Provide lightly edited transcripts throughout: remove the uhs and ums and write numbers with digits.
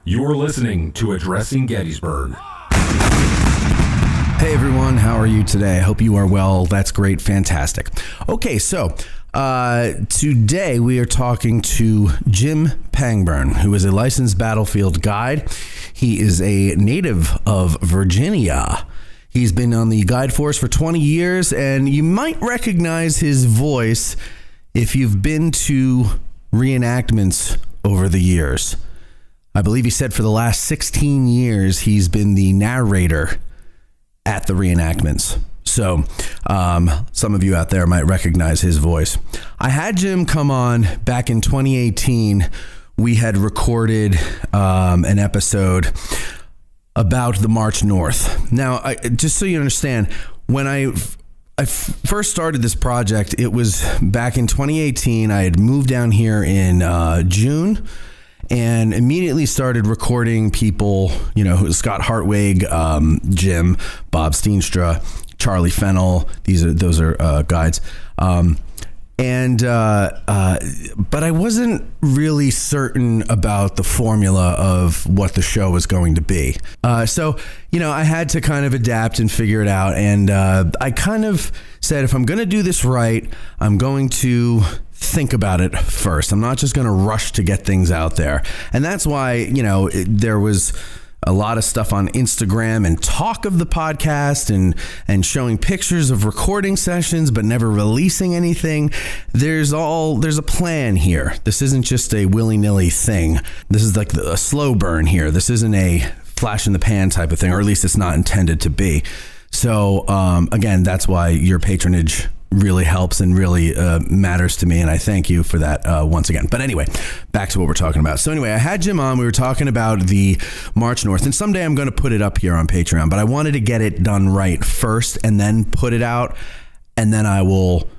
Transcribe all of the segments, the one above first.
You're listening to Addressing Gettysburg. Hey everyone, how are you today? I hope you are well. That's great. Fantastic. Okay, so today we are talking to Jim Pangburn, who is a licensed battlefield guide. He is a native of Virginia. He's been on the guide force for 20 years, and you might recognize his voice if you've been to reenactments over the years. I believe he said for the last 16 years he's been the narrator at the reenactments. So some of you out there might recognize his voice. I had Jim come on back in 2018. We had recorded an episode about the March North. Now, just so you understand, when I first started this project, it was back in 2018. I had moved down here in June and immediately started recording people, Scott Hartwig, Jim, Bob Steenstra, Charlie Fennell. Those are guides. But I wasn't really certain about the formula of what the show was going to be. So I had to kind of adapt and figure it out. And I kind of said, if I'm going to do this right, I'm going to think about it first. I'm not just going to rush to get things out there. And that's why, there was a lot of stuff on Instagram and talk of the podcast and showing pictures of recording sessions, but never releasing anything. There's a plan here. This isn't just a willy-nilly thing. This is like a slow burn here. This isn't a flash in the pan type of thing, or at least it's not intended to be. So again, that's why your patronage really helps and really matters to me, and I thank you for that once again. But anyway, back to what we're talking about. So anyway, I had Jim on. We were talking about the March North, and someday I'm going to put it up here on Patreon, but I wanted to get it done right first and then put it out, and then I will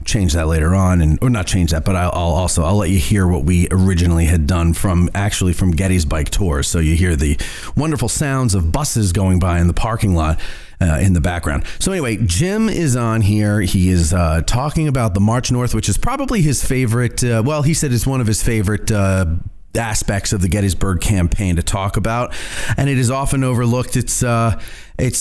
change that later on, or not change that, but I'll let you hear what we originally had done from Getty's bike tours. So you hear the wonderful sounds of buses going by in the parking lot in the background. So anyway, Jim is on here. He is talking about the March North, which is probably his favorite. He said it's one of his favorite aspects of the Gettysburg campaign to talk about, and it is often overlooked. It's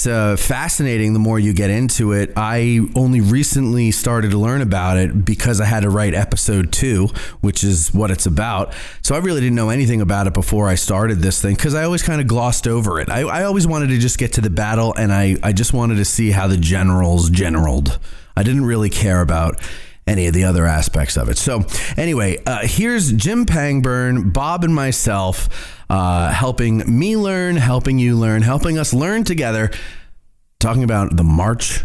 fascinating the more you get into it. I only recently started to learn about it because I had to write episode 2, which is what it's about. So I really didn't know anything about it before I started this thing, because I always kind of glossed over it. I always wanted to just get to the battle, and I just wanted to see how the generals generaled. I didn't really care about any of the other aspects of it. So anyway, here's Jim Pangburn, Bob, and myself helping me learn, helping you learn, helping us learn together, talking about the March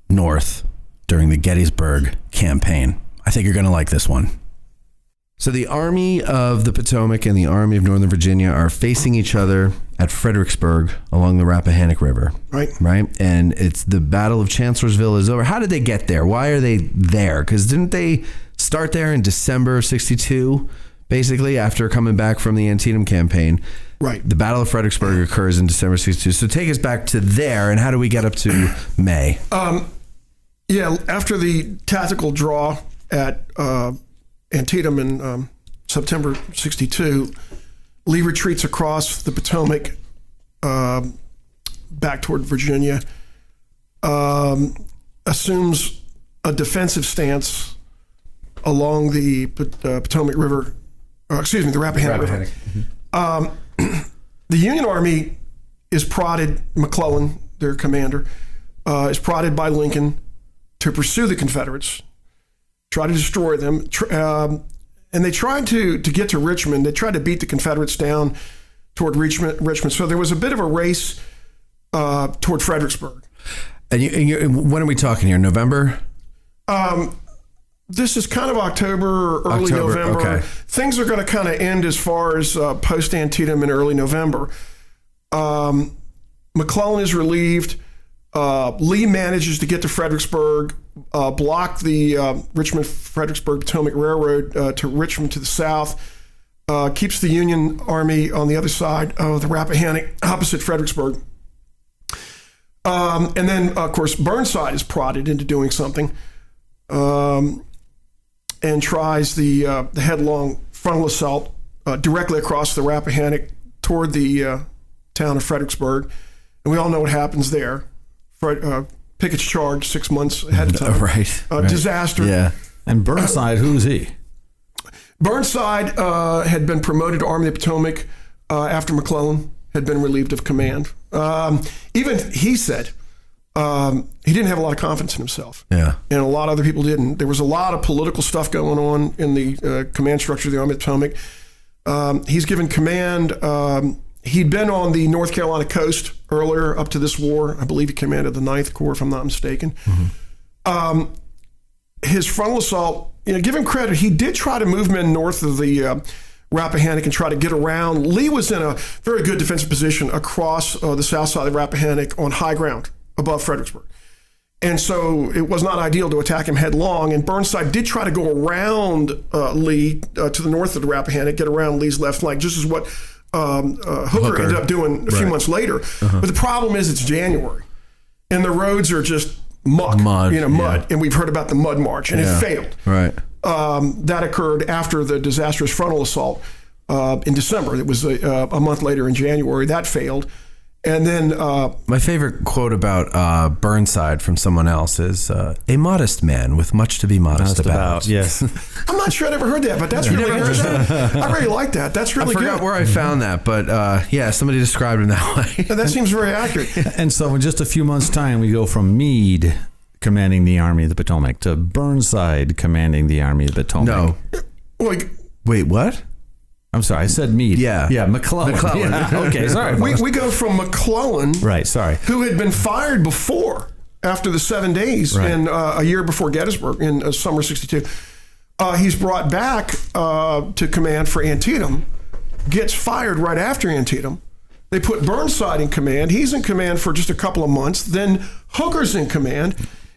North during the Gettysburg campaign. I think you're going to like this one. So the Army of the Potomac and the Army of Northern Virginia are facing each other at Fredericksburg along the Rappahannock River. Right. And it's the Battle of Chancellorsville is over. How did they get there? Why are they there? Because didn't they start there in December of 62, basically, after coming back from the Antietam campaign? Right. The Battle of Fredericksburg occurs in December 62. So take us back to there, and how do we get up to May? After the tactical draw at Antietam in September 62, Lee retreats across the Potomac back toward Virginia, assumes a defensive stance along the Potomac River, the Rappahannock River. Mm-hmm. The Union Army is prodded, McClellan, their commander, is prodded by Lincoln to pursue the Confederates, try to destroy them. And they tried to get to Richmond. They tried to beat the Confederates down toward Richmond. So there was a bit of a race toward Fredericksburg. And when are we talking here? November? This is kind of October or early November. Okay. Things are going to kind of end as far as post-Antietam in early November. McClellan is relieved. Lee manages to get to Fredericksburg, block the Richmond-Fredericksburg Potomac Railroad to Richmond to the south, keeps the Union Army on the other side of the Rappahannock opposite Fredericksburg. And then, of course, Burnside is prodded into doing something and tries the headlong frontal assault directly across the Rappahannock toward the town of Fredericksburg. And we all know what happens there. Pickett's charged 6 months ahead of time. Right. Disaster. Yeah. And Burnside, who's he? Burnside had been promoted to Army of the Potomac after McClellan had been relieved of command. Even he said he didn't have a lot of confidence in himself. Yeah. And a lot of other people didn't. There was a lot of political stuff going on in the command structure of the Army of the Potomac. He's given command. He'd been on the North Carolina coast earlier up to this war. I believe he commanded the 9th Corps, if I'm not mistaken. Mm-hmm. His frontal assault, give him credit, he did try to move men north of the Rappahannock and try to get around. Lee was in a very good defensive position across the south side of the Rappahannock on high ground above Fredericksburg. And so it was not ideal to attack him headlong. And Burnside did try to go around Lee to the north of the Rappahannock, get around Lee's left flank, just as what Hooker ended up doing a few months later. But the problem is it's January, and the roads are just mud. And we've heard about the Mud March, and it failed. Right. That occurred after the disastrous frontal assault in December. It was a month later in January. That failed. And then my favorite quote about Burnside from someone else is a modest man with much to be modest about. Yes. I'm not sure I'd ever heard that, but that's really interesting. I really like that. That's really good. I forgot where I found that, but somebody described him that way. That seems very accurate. And so in just a few months' time, we go from Meade commanding the Army of the Potomac to Burnside commanding the Army of the Potomac. No. Wait, what? I'm sorry, I said Meade. Yeah, McClellan. Yeah. Okay, sorry. We go from McClellan, right? Sorry, who had been fired before after the 7 days in a year before Gettysburg in summer '62. He's brought back to command for Antietam, gets fired right after Antietam. They put Burnside in command. He's in command for just a couple of months. Then Hooker's in command,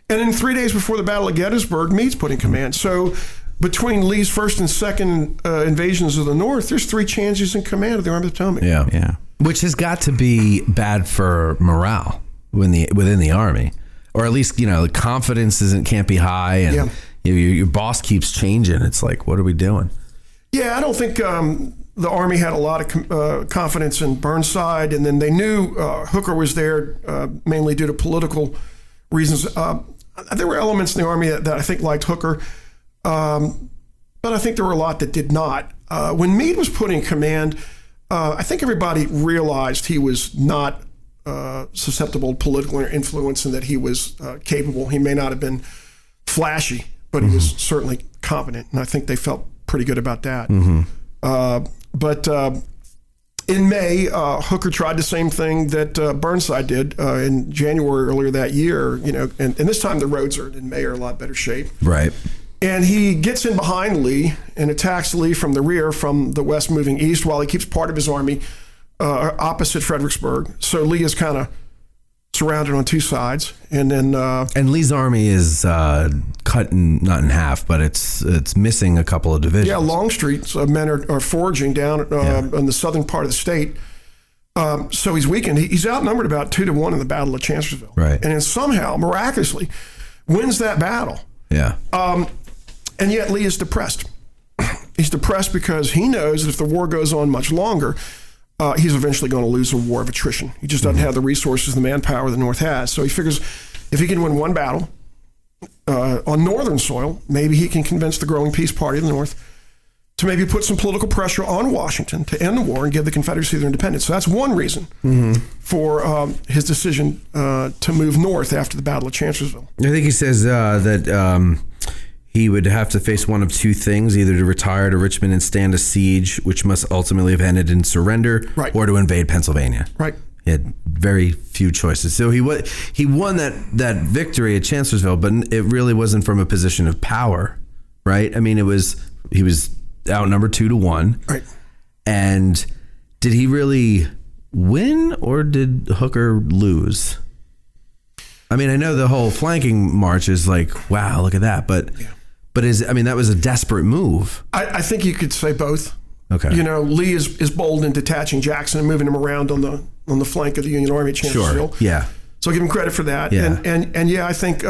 and then 3 days before the Battle of Gettysburg, Meade's put in command. So between Lee's first and second invasions of the North, there's 3 changes in command of the Army of the Potomac. Yeah. Which has got to be bad for morale within the Army, or at least the confidence can't be high, and your boss keeps changing. It's like, what are we doing? Yeah, I don't think the Army had a lot of confidence in Burnside, and then they knew Hooker was there mainly due to political reasons. There were elements in the Army that I think liked Hooker. But I think there were a lot that did not. When Meade was put in command, I think everybody realized he was not susceptible to political influence and that he was capable. He may not have been flashy, but he was certainly competent, and I think they felt pretty good about that. But in May, Hooker tried the same thing that Burnside did in January earlier that year. And this time the roads in May are a lot better shape. Right. And he gets in behind Lee and attacks Lee from the rear, from the west moving east, while he keeps part of his army opposite Fredericksburg. So Lee is kind of surrounded on 2 sides. And then and Lee's army is cut not in half, but it's missing a couple of divisions. Yeah, Longstreet's men are foraging down in the southern part of the state. So he's weakened. He's outnumbered about 2-1 in the Battle of Chancellorsville. Right. And then somehow, miraculously, wins that battle. Yeah. And yet Lee is depressed. He's depressed because he knows that if the war goes on much longer, he's eventually going to lose a war of attrition. He just doesn't have the resources, the manpower the North has. So he figures if he can win one battle on Northern soil, maybe he can convince the growing Peace Party of the North to maybe put some political pressure on Washington to end the war and give the Confederacy their independence. So that's one reason for his decision to move north after the Battle of Chancellorsville. I think he says that he would have to face one of 2 things, either to retire to Richmond and stand a siege, which must ultimately have ended in surrender, or to invade Pennsylvania. Right. He had very few choices. So he won that victory at Chancellorsville, but it really wasn't from a position of power, right? I mean, he was outnumbered 2-1. Right. And did he really win, or did Hooker lose? I mean, I know the whole flanking march is like, wow, look at that, but that was a desperate move. I think you could say both. Okay. Lee is bold in detaching Jackson and moving him around on the flank of the Union Army at Chancellorsville. Sure. Yeah. So I'll give him credit for that. Yeah. And I think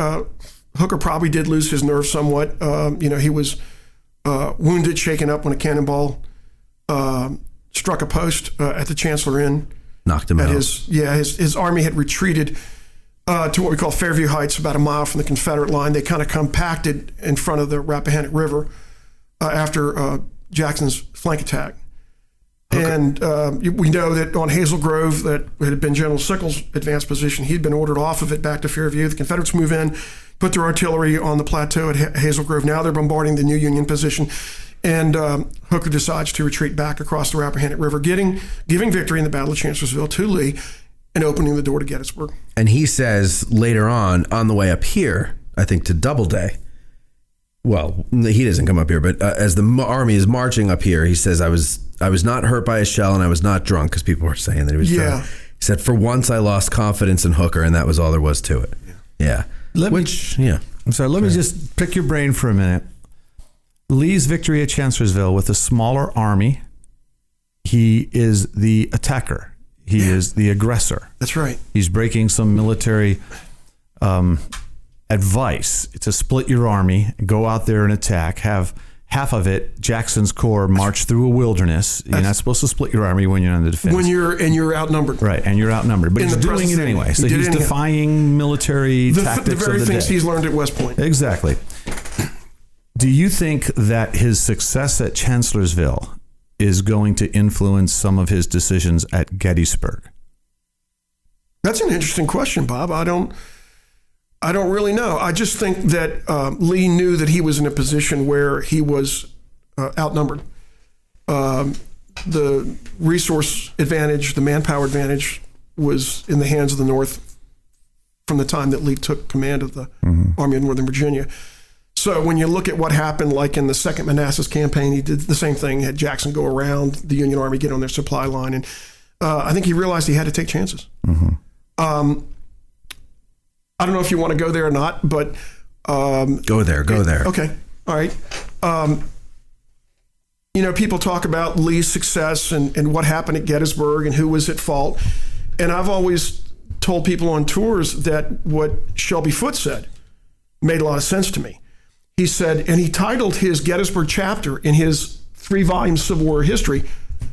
Hooker probably did lose his nerve somewhat. He was wounded, shaken up when a cannonball struck a post at the Chancellor Inn. Knocked him out. His army had retreated to what we call Fairview Heights, about a mile from the Confederate line. They kind of compacted in front of the Rappahannock River after Jackson's flank attack. Okay. And we know that on Hazel Grove, that had been General Sickles' advanced position, he'd been ordered off of it back to Fairview. The Confederates move in, put their artillery on the plateau at Hazel Grove. Now they're bombarding the new Union position. And Hooker decides to retreat back across the Rappahannock River, giving victory in the Battle of Chancellorsville to Lee and opening the door to Gettysburg. And he says later on the way up here, I think to Doubleday, well, he doesn't come up here, but as the army is marching up here, he says, I was not hurt by a shell and I was not drunk, because people were saying that he was drunk. He said, for once I lost confidence in Hooker, and that was all there was to it. Yeah. Let me just pick your brain for a minute. Lee's victory at Chancellorsville with a smaller army, he is the attacker. He is the aggressor. That's right. He's breaking some military advice to split your army, go out there and attack, have half of it, Jackson's Corps, march through a wilderness. You're not supposed to split your army when you're on the defense. When you're outnumbered. Right, and you're outnumbered. But he's doing it anyway. So he's defying military tactics the very of the things day. he's learned at West Point. Exactly. Do you think that his success at Chancellorsville is going to influence some of his decisions at Gettysburg? That's an interesting question, Bob. I don't really know. I just think that Lee knew that he was in a position where he was outnumbered. The resource advantage, the manpower advantage, was in the hands of the North from the time that Lee took command of the Army of Northern Virginia. So when you look at what happened, like in the Second Manassas campaign, he did the same thing, had Jackson go around the Union Army, get on their supply line. And I think he realized he had to take chances. I don't know if you want to go there or not, but... Go there. Okay. All right. People talk about Lee's success and what happened at Gettysburg and who was at fault. And I've always told people on tours that what Shelby Foote said made a lot of sense to me. He said, and he titled his Gettysburg chapter in his 3-volume Civil War history,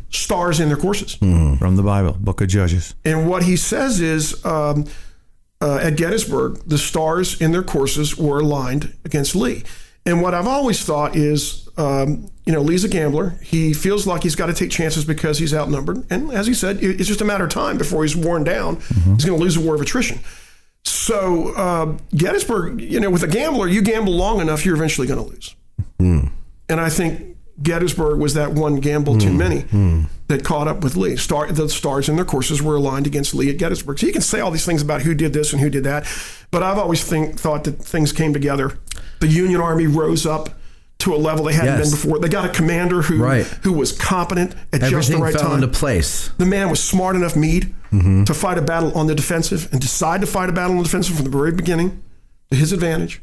Stars in Their Courses. From the Bible, Book of Judges. And what he says is, at Gettysburg, the stars in their courses were aligned against Lee. And what I've always thought is, Lee's a gambler. He feels like he's got to take chances because he's outnumbered. And as he said, it's just a matter of time before he's worn down. He's going to lose a war of attrition. So Gettysburg, with a gambler, you gamble long enough, you're eventually going to lose. And I think Gettysburg was that one gamble too many that caught up with Lee. The stars in their courses were aligned against Lee at Gettysburg. So you can say all these things about who did this and who did that, but I've always thought that things came together. The Union Army rose up to a level they hadn't been before. They got a commander who was competent at just the right time. Everything fell into place. The man was smart enough, Meade, to fight a battle on the defensive and decide to fight a battle on the defensive from the very beginning to his advantage.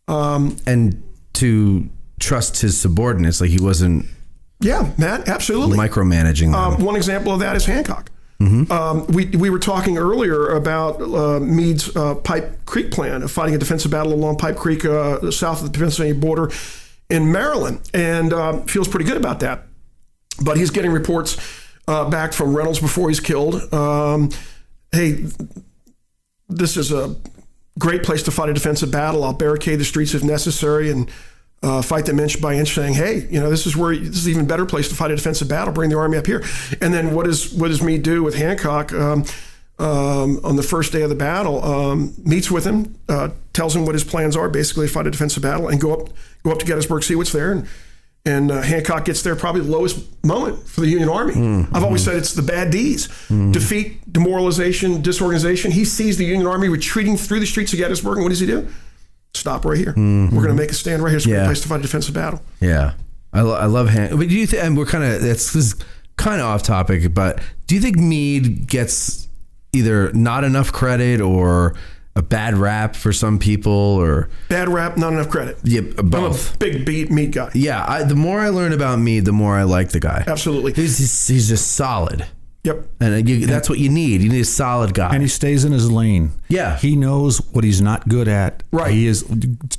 And to trust his subordinates, like he wasn't Matt, absolutely micromanaging them. One example of that is Hancock. We were talking earlier about Meade's Pipe Creek plan of fighting a defensive battle along Pipe Creek south of the Pennsylvania border in Maryland, and feels pretty good about that. But he's getting reports back from Reynolds before he's killed. Hey, this is a great place to fight a defensive battle. I'll barricade the streets if necessary and fight them inch by inch, saying, hey, this is an even better place to fight a defensive battle. Bring the army up here. And then what does Meade do with Hancock on the first day of the battle? Meets with him, tells him what his plans are, basically fight a defensive battle and go up to Gettysburg, see what's there. And Hancock gets there probably the lowest moment for the Union Army. I've always said it's the bad D's. Defeat, demoralization, disorganization. He sees the Union Army retreating through the streets of Gettysburg, and what does he do? Stop right here. We're going to make a stand right here. It's a great place to fight a defensive battle. Yeah. I love Hancock. But do you think, and this is kind of off topic, but do you think Meade gets either not enough credit or a bad rap for some people, or bad rap, not enough credit? Yeah, both. I'm a big Meade guy. Yeah, the more I learn about Meade, the more I like the guy. Absolutely. He's just solid. Yep. And that's what you need. You need a solid guy. And he stays in his lane. Yeah. He knows what he's not good at. Right. He is,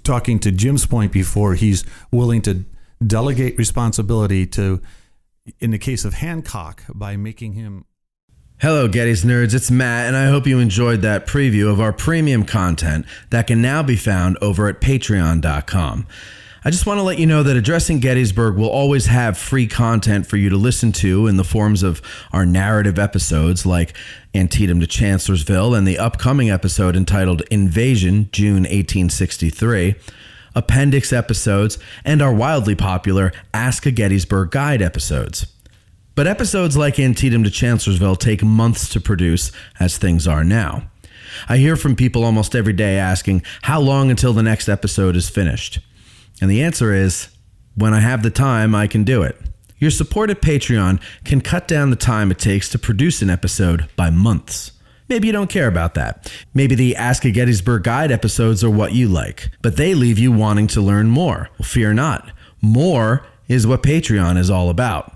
talking to Jim's point before, he's willing to delegate responsibility to in the case of Hancock, by making him... Hello, Getty's Nerds. It's Matt, and I hope you enjoyed that preview of our premium content that can now be found over at patreon.com. I just want to let you know that Addressing Gettysburg will always have free content for you to listen to in the forms of our narrative episodes like Antietam to Chancellorsville and the upcoming episode entitled Invasion, June 1863, appendix episodes, and our wildly popular Ask a Gettysburg Guide episodes. But episodes like Antietam to Chancellorsville take months to produce, as things are now. I hear from people almost every day asking how long until the next episode is finished. And the answer is, when I have the time, I can do it. Your support at Patreon can cut down the time it takes to produce an episode by months. Maybe you don't care about that. Maybe the Ask a Gettysburg Guide episodes are what you like, but they leave you wanting to learn more. Well, fear not. More is what Patreon is all about.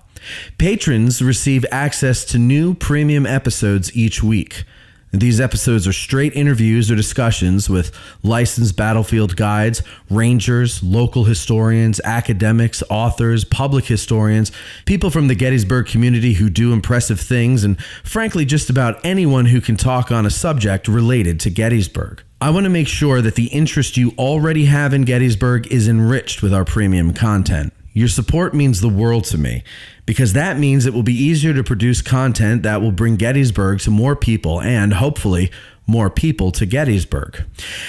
Patrons receive access to new premium episodes each week. These episodes are straight interviews or discussions with licensed battlefield guides, rangers, local historians, academics, authors, public historians, people from the Gettysburg community who do impressive things, and frankly, just about anyone who can talk on a subject related to Gettysburg. I want to make sure that the interest you already have in Gettysburg is enriched with our premium content. Your support means the world to me, because that means it will be easier to produce content that will bring Gettysburg to more people and, hopefully, more people to Gettysburg.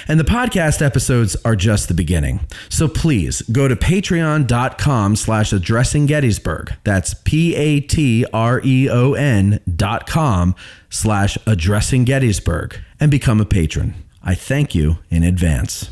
And the podcast episodes are just the beginning. So please go to patreon.com/addressinggettysburg. That's patreon.com/addressinggettysburg and become a patron. I thank you in advance.